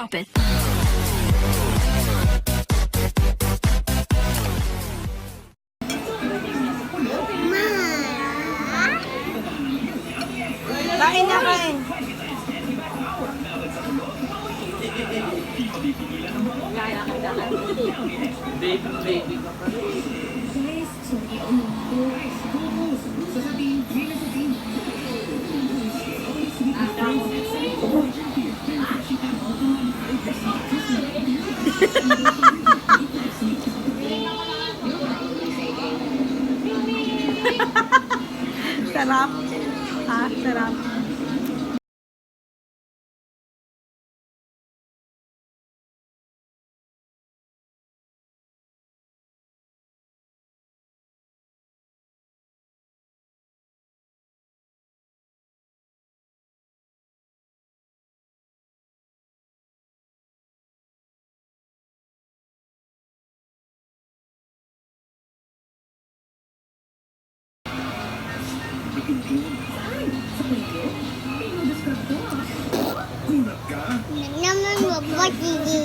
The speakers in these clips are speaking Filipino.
Stop it. Kain na, kain. Sarap. Ah, sarap. Naman mabagigi.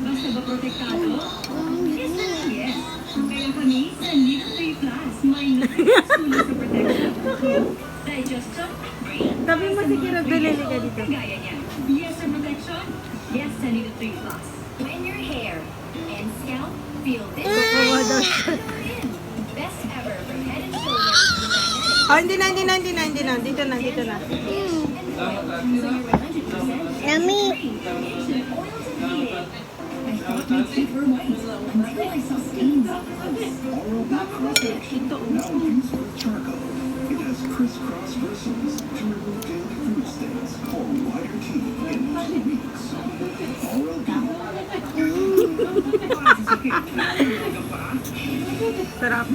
Basta ba protektado? Yes na lang yes. Kaya kami sa Nito 3 Plus, may nakakasulo sa protection. Digestion, Sabi mo si KIRAYDAVID ka dito. gaya niya. Yes sa protection, yes sa Nito 3 Plus. When your hair and scalp feel this, Kawa daw siya. best ever from Head and Shoulders. Oh, hindi na. Dito na. Nami. It has crisscross bristles to remove daily food stains for whiter teeth in 2 weeks. Sarap.